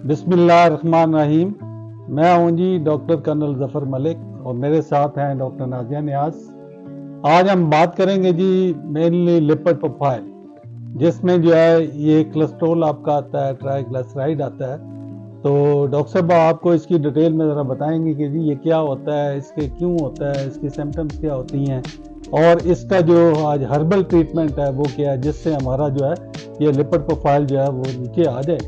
बिस्मिल्लाहिर्रहमानिर्रहीम। मैं हूं जी डॉक्टर कर्नल जफर मलिक और मेरे साथ हैं डॉक्टर नाजिया नियाज। आज हम बात करेंगे जी मेनली लिपिड प्रोफाइल, जिसमें जो है ये कोलेस्ट्रॉल आपका आता है, ट्राइग्लिसराइड आता है। तो डॉक्टर साहब आपको इसकी डिटेल में ज़रा बताएंगे कि जी ये क्या होता है, इसके क्यों होता है, इसकी सिम्टम्स क्या होती हैं और इसका जो आज हर्बल ट्रीटमेंट है वो क्या है, जिससे हमारा जो है ये लिपिड प्रोफाइल जो है वो नीचे आ जाए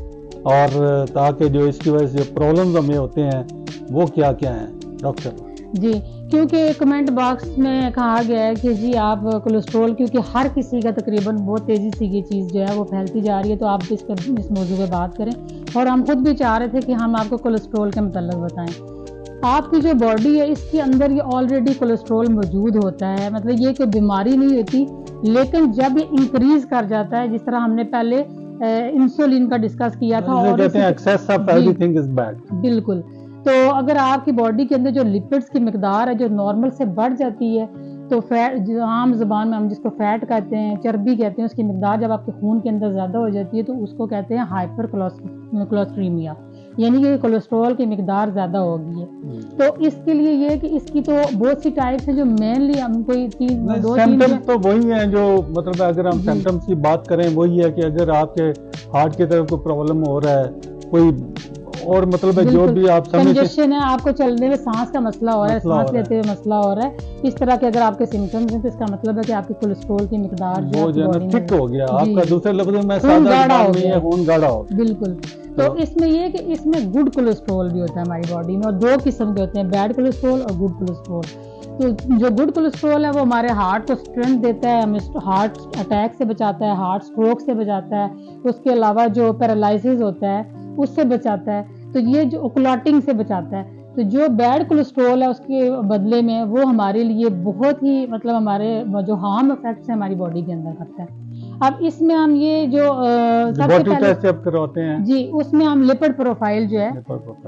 और ताकि जो इसकी वजह से जो प्रॉब्लम्स हमें होते हैं वो क्या क्या हैं डॉक्टर जी। क्योंकि कमेंट बॉक्स में कहा गया है कि जी आप कोलेस्ट्रॉल, क्योंकि हर किसी का तकरीबन बहुत तेज़ी से ये चीज़ जो है वो फैलती जा रही है, तो आप इस मौजू पे बात करें। और हम खुद भी चाह रहे थे कि हम आपको कोलेस्ट्रॉल के मतलब बताएं। आपकी जो बॉडी है इसके अंदर ये ऑलरेडी कोलेस्ट्रॉल मौजूद होता है, मतलब ये कोई बीमारी नहीं होती, लेकिन जब ये इंक्रीज कर जाता है, जिस तरह हमने पहले इंसुलिन का डिस्कस किया था, और कहते हैं excess of everything is bad. बिल्कुल। तो अगर आपकी बॉडी के अंदर जो लिपिड्स की मिकदार है जो नॉर्मल से बढ़ जाती है, तो फैट, जो आम ज़बान में हम जिसको फैट कहते हैं, चर्बी कहते हैं, उसकी मिकदार जब आपके खून के अंदर ज़्यादा हो जाती है तो उसको कहते हैं हाइपर कोलेस्ट्रीमिया, यानी कि कोलेस्ट्रॉल की मिकदार ज़्यादा हो गई है। तो इसके लिए ये है कि इसकी तो बहुत सी टाइप्स हैं, जो मेनली हम कोई दो सिम्टम्स तो वही हैं जो, मतलब अगर हम सिम्टम्स की बात करें वही है कि अगर आपके हार्ट की तरफ कोई प्रॉब्लम हो रहा है, कोई और मतलब है जो भी आप कंजेशन है, आपको चलने में सांस का मसला हो रहा है, सांस लेते हुए मसला हो रहा है, इस तरह के अगर आपके सिम्टम्स हैं तो इसका मतलब है कि आपकी कोलेस्ट्रॉल की मिकदार जो है ठीक हो गया, आपका दूसरे लफ्ज़ों में खून गाढ़ा हो। बिल्कुल। तो इसमें ये कि इसमें गुड कोलेस्ट्रॉल भी होता है हमारी बॉडी में, और दो किस्म के होते हैं, बैड कोलेस्ट्रॉल और गुड कोलेस्ट्रॉल। तो जो गुड कोलेस्ट्रॉल है वो हमारे हार्ट को स्ट्रेंथ देता है, हमें हार्ट अटैक से बचाता है, हार्ट स्ट्रोक से बचाता है, उसके अलावा जो पैरालिसिस होता है उससे बचाता है, तो ये जो क्लॉटिंग से बचाता है। तो जो बैड कोलेस्ट्रॉल है उसके बदले में वो हमारे लिए बहुत ही, मतलब हमारे जो हार्म इफेक्ट्स है हमारी बॉडी के अंदर करता है। अब इसमें हम ये जो सबसे पहले करवाते हैं जी, उसमें हम लिपिड प्रोफाइल जो है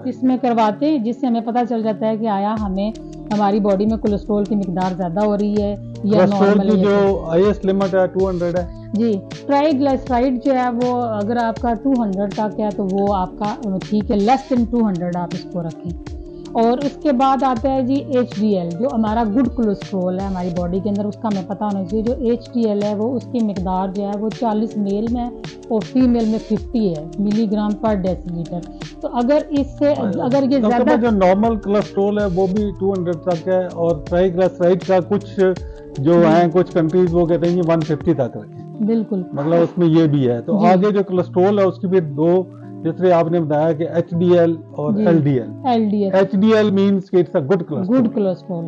इसमें करवाते हैं, जिससे हमें पता चल जाता है कि आया हमें हमारी बॉडी में कोलेस्ट्रॉल की मिकदार ज्यादा हो रही है या नॉर्मल है। जो हाईएस्ट लिमिट है 200 है जी। ट्राइग्लिसराइड जो है वो अगर आपका 200 तक है तो वो आपका ठीक है, लेस देन 200 आप इसको रखें। और उसके बाद आता है जी HDL, जो हमारा गुड कोलेस्ट्रॉल है हमारी बॉडी के अंदर, उसका हमें पता होना चाहिए। जो HDL है वो उसकी मिकदार जो है वो 40 मेल में और फीमेल में 50 है मिलीग्राम पर डेसीलीटर। तो अगर इससे अगर ये ज्यादा, जो नॉर्मल कोलेस्ट्रॉल है वो भी 200 तक है, और ट्राइग्लिसराइड का कुछ जो है कुछ कंट्रीज वो कहते हैं 150 तक रखें। बिल्कुल, मतलब उसमें ये भी है। तो आगे जो कोलेस्ट्रॉल है उसकी भी दो, जैसे आपने बताया कि HDL और LDL। HDL मीन्स कि इट्स अ गुड कोलेस्ट्रॉल,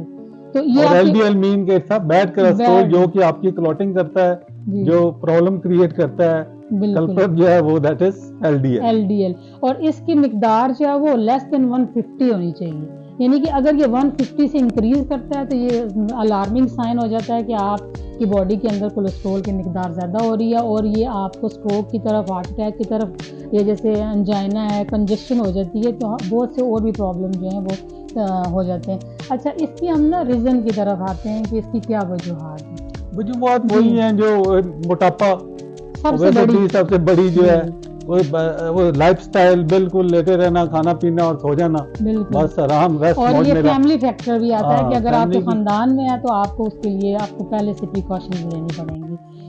तो ये और LDL मीन कि इट्स अ बैड कोलेस्ट्रॉल, जो कि आपकी क्लॉटिंग करता है, जो प्रॉब्लम क्रिएट करता है, कल्प्रिट जो है वो दैट इज LDL। और इसकी मिकदार जो है वो लेस देन 150 होनी चाहिए, यानी कि अगर ये 150 से इंक्रीज करता है तो ये अलार्मिंग साइन हो जाता है कि आपकी बॉडी के अंदर कोलेस्ट्रॉल की मिकदार ज़्यादा हो रही है, और ये आपको स्ट्रोक की तरफ, हार्ट अटैक की तरफ, ये जैसे अंजाइना है, कंजेशन हो जाती है, तो बहुत से और भी प्रॉब्लम जो हैं वो हो जाते हैं। अच्छा, इसकी हम ना रीज़न की तरफ आते हैं कि इसकी क्या वजूहत है। वजूहत वही हैं जो मोटापा सबसे बड़ी जो है वो लाइफस्टाइल, बिल्कुल लेटे रहना, खाना पीना और सो जाना, बस आराम रेस्ट। और ये फैमिली फैक्टर भी आता है कि अगर आपके खानदान में है तो आपको उसके लिए आपको पहले से प्रिकॉशंस लेनी पड़ेंगी।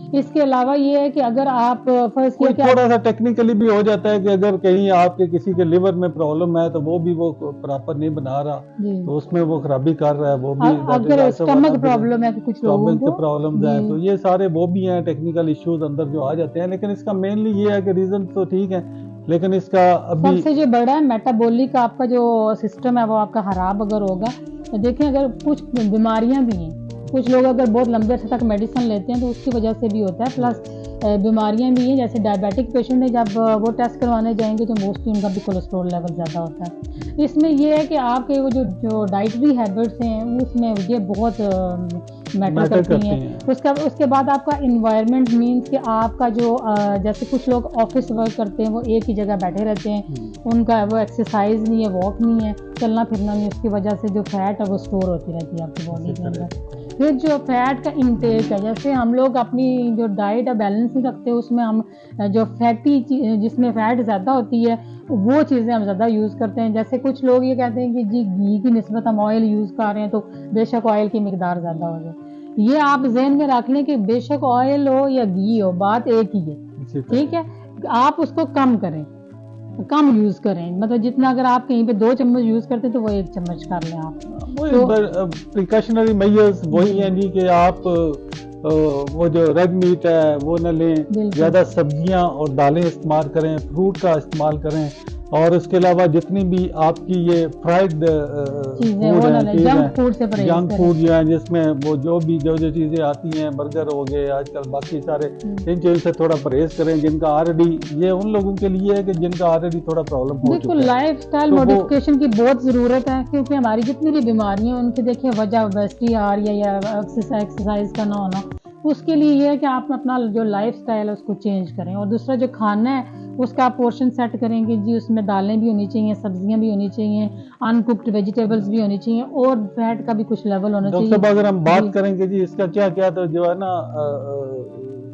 इसके अलावा ये है कि अगर आप थोड़ा सा टेक्निकली भी हो जाता है कि अगर कहीं आपके किसी के लिवर में प्रॉब्लम है तो वो भी वो प्रॉपर नहीं बना रहा, तो उसमें वो खराबी कर रहा है, वो भी अगर स्टमक प्रॉब्लम है, कुछ लोगों को प्रॉब्लम है, तो ये सारे वो भी हैं टेक्निकल इश्यूज अंदर जो आ जाते हैं। लेकिन इसका मेनली ये है कि रीजन तो ठीक है, लेकिन इसका अभी सबसे जो बड़ा है मेटाबॉलिक आपका जो सिस्टम है वो आपका खराब अगर होगा। तो देखें, अगर कुछ बीमारियां भी हैं, कुछ लोग अगर बहुत लंबे अर्से तक मेडिसिन लेते हैं तो उसकी वजह से भी होता है, प्लस बीमारियां भी हैं, जैसे डायबिटिक पेशेंट है, जब वो टेस्ट करवाने जाएंगे तो मोस्टली उनका भी कोलेस्ट्रॉल लेवल ज़्यादा होता है। इसमें ये है कि आपके वो जो डाइटरी हैबिट्स हैं उसमें ये बहुत मैटर करती हैं। उसके बाद आपका इन्वायरमेंट मीन्स कि आपका जो जैसे कुछ लोग ऑफिस वर्क करते हैं, वो एक ही जगह बैठे रहते हैं, उनका वो एक्सरसाइज नहीं है, वॉक नहीं है, चलना फिरना नहीं, उसकी वजह से जो फैट है वो स्टोर होती रहती है आपकी बॉडी के अंदर। फिर जो फैट का इंटेक है, जैसे हम लोग अपनी जो डाइट है बैलेंस नहीं रखते, उसमें हम जो फैटी जिसमें फैट ज़्यादा होती है वो चीज़ें हम ज़्यादा यूज़ करते हैं। जैसे कुछ लोग ये कहते हैं कि जी घी की निस्बत हम ऑयल यूज़ कर रहे हैं तो बेशक ऑयल की मिकदार ज़्यादा हो जाए। ये आप जहन में रख लें कि बेशक ऑयल हो या घी हो, बात एक ही है, ठीक है। आप उसको कम करें, कम यूज करें, मतलब जितना अगर आप कहीं पे 2 चम्मच यूज करते हैं तो वो 1 चम्मच कर लें आप। तो प्रिकॉशनरी मेजर्स वही हैं जी कि आप वो जो रेड मीट है वो न लें, ज्यादा सब्जियां और दालें इस्तेमाल करें, फ्रूट का इस्तेमाल करें, और उसके अलावा जितनी भी आपकी ये फ्राइड जंक फूड जो है जिसमें वो जो चीजें आती हैं, बर्गर हो गए आजकल, बाकी सारे इन चीजों से थोड़ा परहेज करें, जिनका ऑलरेडी, ये उन लोगों के लिए है कि जिनका ऑलरेडी थोड़ा प्रॉब्लम हो चुका है। लाइफ स्टाइल मॉडिफिकेशन की बहुत जरूरत है, क्योंकि हमारी जितनी भी बीमारियां हैं उनकी देखिए वजह ओबेसिटी आ रही है या एक्सरसाइज का ना होना। उसके लिए ये है कि आप अपना जो लाइफ स्टाइल है उसको चेंज करें, और दूसरा जो खाना है उसका आप पोर्शन सेट करेंगे जी, उसमें दालें भी होनी चाहिए, सब्जियां भी होनी चाहिए, अनकुक्ड वेजिटेबल्स भी होनी चाहिए, और फैट का भी कुछ लेवल होना चाहिए। डॉक्टर साहब अगर हम बात करेंगे जी इसका क्या क्या, तो जो है ना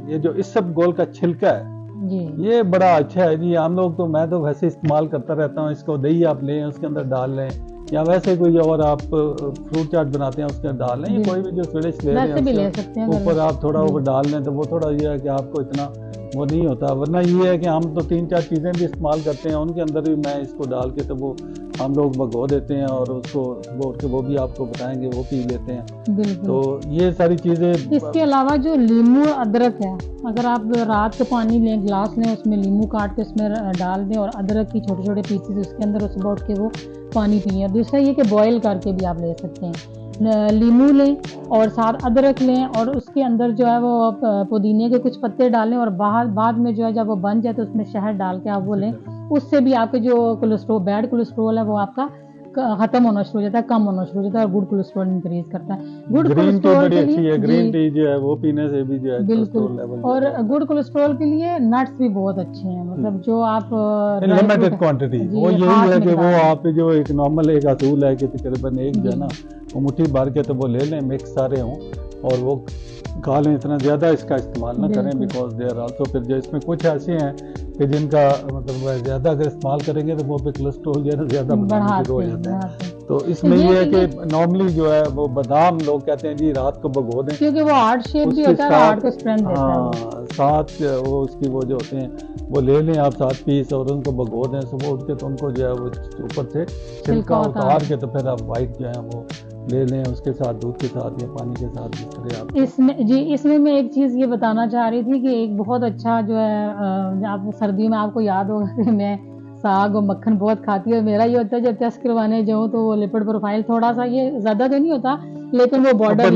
ये जो इसबगोल का छिलका है जी, ये बड़ा अच्छा है जी। हम लोग तो, मैं तो वैसे इस्तेमाल करता रहता हूँ इसको। दही आप लें, उसके अंदर डाल लें, या वैसे कोई और आप फ्रूट चाट बनाते हैं उसके अंदर डाल लें, कोई भी जो स्वीडिश ले रहे हैं ऊपर आप थोड़ा ऊपर डाल लें, तो वो थोड़ा ये है कि आपको इतना वो नहीं होता। वरना ये है कि हम तो 3-4 चीज़ें भी इस्तेमाल करते हैं, उनके अंदर भी मैं इसको डाल के तो वो हम लोग भगो देते हैं, और उसको बोल के वो भी आपको बताएंगे, वो पी लेते हैं। तो ये सारी चीज़ें। इसके अलावा जो लीमू अदरक है, अगर आप रात को पानी लें, ग्लास लें, उसमें लीमू काट के उसमें डाल दें, और अदरक की छोटे छोटे पीसेस उसके अंदर सुबह उठ के वो पानी पिए। दूसरा ये कि बॉयल करके भी आप ले सकते हैं। लीमू लें और साथ अदरक लें, और उसके अंदर जो है वो पुदीने के कुछ पत्ते डालें, और बाद में जो है जब वो बन जाए तो उसमें शहद डाल के आप वो लें। उससे भी आपके जो कोलेस्ट्रॉल, बैड कोलेस्ट्रॉल है वो आपका खत्म होना शुरू हो जाता है, कम होना शुरू हो जाता है, और गुड कोलेस्ट्रॉल इंक्रीज करता है। गुड कोलेस्ट्रॉल के लिए ग्रीन टी जो है वो पीने से भी जो है बिल्कुल, और गुड कोलेस्ट्रॉल के लिए नट्स भी बहुत अच्छे हैं, मतलब जो आप लिमिटेड क्वांटिटी, वो यही है कि वो आप जो एक नॉर्मल एक असूल है कि तकरीबन एक जो है ना वो मुट्ठी भर के तो वो ले लें, मिक्स सारे हों, और वो खा लें। इतना ज़्यादा इसका इस्तेमाल ना करें, बिकॉज दे आर आल्सो, फिर जो इसमें कुछ ऐसे हैं कि जिनका मतलब ज़्यादा अगर इस्तेमाल करेंगे तो वो पे कोलेस्ट्रॉल जो है ना ज़्यादा बढ़ना शुरू हो जाता है। तो इसमें ये है कि नॉर्मली जो है वो बादाम लोग कहते हैं जी रात को भगो दें, क्योंकि वो हार्ट शेप भी होता है, हार्ट को स्ट्रेंथ देता है। साथ वो उसकी वो जो होते हैं वो ले लें आप 7 पीस, और उनको भगो दें, सुबह उठ के तो उनको जो है वो ऊपर से छिलका उतार के तो फिर आप वाइट जो है वो ले लें, उसके साथ दूध के साथ या पानी के साथ जिस तरह आप। इसमें मैं एक चीज़ ये बताना चाह रही थी कि एक बहुत अच्छा जो है, आप सर्दियों में आपको याद होगा कि मैं साग और मक्खन बहुत खाती हूँ। मेरा ये होता है जब टेस्ट करवाने जाऊँ तो वो लिपिड प्रोफाइल थोड़ा सा, ये ज़्यादा तो नहीं होता लेकिन वो बॉर्डर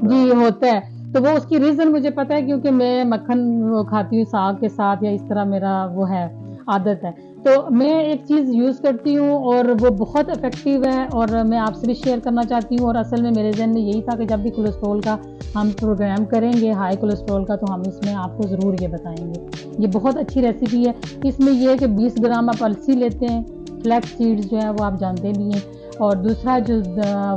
जी होता है, तो वो उसकी रीज़न मुझे पता है, क्योंकि मैं मक्खन खाती हूँ साग के साथ, या इस तरह मेरा वो है आदत है। तो मैं एक चीज़ यूज़ करती हूँ और वो बहुत इफ़ेक्टिव है, और मैं आपसे भी शेयर करना चाहती हूँ। और असल में मेरे जहन में यही था कि जब भी कोलेस्ट्रॉल का हम प्रोग्राम करेंगे, हाई कोलेस्ट्रॉल का, तो हम इसमें आपको ज़रूर ये बताएंगे। ये बहुत अच्छी रेसिपी है। इसमें ये है कि 20 ग्राम आप अलसी लेते हैं, फ्लैक्स सीड्स जो है वो आप जानते भी हैं, और दूसरा जो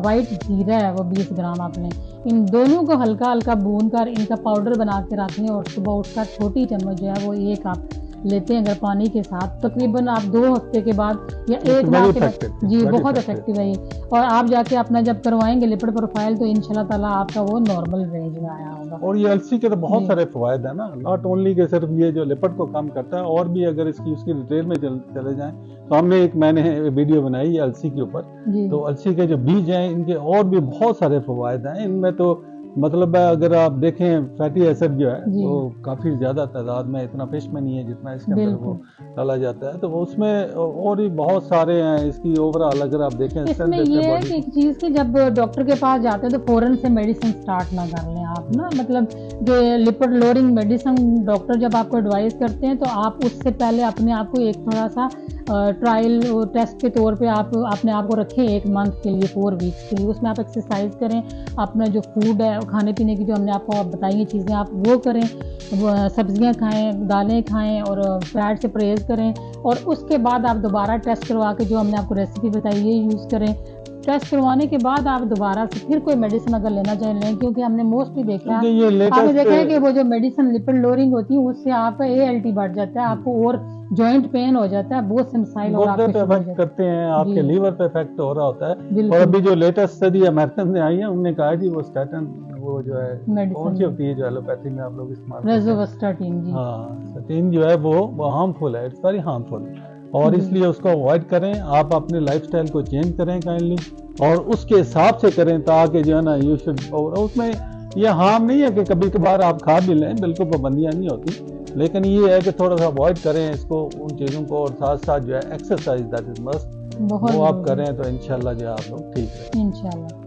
वाइट जीरा है वो 20 ग्राम आप लें। इन दोनों को हल्का हल्का भून कर इनका पाउडर बना के रख लें, और सुबह उठकर छोटी चम्मच जो है वो एक आप लेते हैं अगर पानी के साथ, तकरीबन आप 2 हफ्ते के बाद या 1 माह के बाद, जी बहुत इफेक्टिव है ये। और आप जाके अपना जब करवाएंगे लिपिड प्रोफाइल तो इंशाल्लाह ताला आपका वो नॉर्मल रेंज में आया होगा। और ये अलसी के तो बहुत सारे फायदे हैं ना, नॉट ओनली के सिर्फ ये जो लिपिड को कम करता है, और भी अगर उसकी डिटेल में चले जाएं तो मैंने वीडियो बनाई है अलसी के ऊपर। तो अलसी के जो बीज हैं इनके और भी बहुत सारे फायदे हैं। इनमें तो मतलब अगर आप देखें फैटी एसिड जो है वो काफी ज्यादा तादाद में, इतना फिश में नहीं है जितना इसके अंदर वो डाला जाता है, तो वो उसमें और भी बहुत सारे हैं। इसकी ओवरऑल अगर आप देखें इसमें ये है कि एक चीज की जब डॉक्टर के पास जाते हैं तो फौरन से मेडिसिन स्टार्ट ना कर लें आप ना, मतलब जो लिपिड लोअरिंग मेडिसिन डॉक्टर जब आपको एडवाइस करते हैं तो आप उससे पहले अपने आप को एक थोड़ा सा ट्रायल टेस्ट के तौर पे आप अपने आप को रखें 1 मंथ के लिए, 4 वीक्स के लिए। उसमें आप एक्सरसाइज करें, अपना जो फूड है खाने पीने की जो हमने आपको बताई है चीज़ें आप वो करें, सब्जियां खाएं, दालें खाएं, और फैट से परहेज़ करें, और उसके बाद आप दोबारा टेस्ट करवा के जो हमने आपको रेसिपी बताई है यूज़ करें। टेस्ट करवाने के बाद आप दोबारा से फिर कोई मेडिसिन अगर लेना चाहें लें, क्योंकि हमने मोस्टली देखा है, आपने देखा है कि वो जो मेडिसिन लिपिड लोअरिंग होती है उससे आपका ALT बढ़ जाता है, आपको और जॉइंट पेन हो जाता है, बहुत से मसाइल और आपके इफेक्ट करते हैं, आपके लीवर पे इफेक्ट हो रहा होता है। और अभी जो लेटेस्ट स्टडी अमेरिकन में आई है उन्होंने कहा जी वो स्टैटिन वो जो है कौन सी होती है जो एलोपैथी में आप लोग इस्तेमाल करते हैं, रोज़ोवास्टाटिन जी, हाँ स्टैटिन जो है वो हार्मफुल है, इट्स वेरी हार्मफुल, और इसलिए उसको अवॉइड करें। आप अपने लाइफस्टाइल को चेंज करें काइंडली और उसके हिसाब से करें, ताकि जो है ना यू शुड, और उसमें ये हार्म नहीं है कि कभी कभार आप खा भी लें, बिल्कुल पाबंदियाँ नहीं होती, लेकिन ये है कि थोड़ा सा अवॉइड करें इसको, उन चीज़ों को, और साथ साथ जो है एक्सरसाइज दैट इज मस्ट, वो आप करें तो इंशाल्लाह जो आप लोग ठीक है इंशाल्लाह।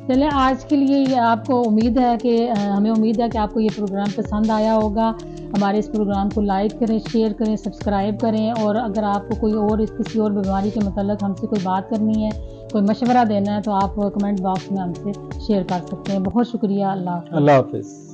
चले आज के लिए आपको उम्मीद है कि हमें उम्मीद है कि आपको ये प्रोग्राम पसंद आया होगा। हमारे इस प्रोग्राम को लाइक करें, शेयर करें, सब्सक्राइब करें, और अगर आपको कोई और किसी और बीमारी के मतलब हमसे कोई बात करनी है, कोई मशवरा देना है, तो आप कमेंट बॉक्स में हमसे शेयर कर सकते हैं। बहुत शुक्रिया। अल्लाह हाफ़िज़।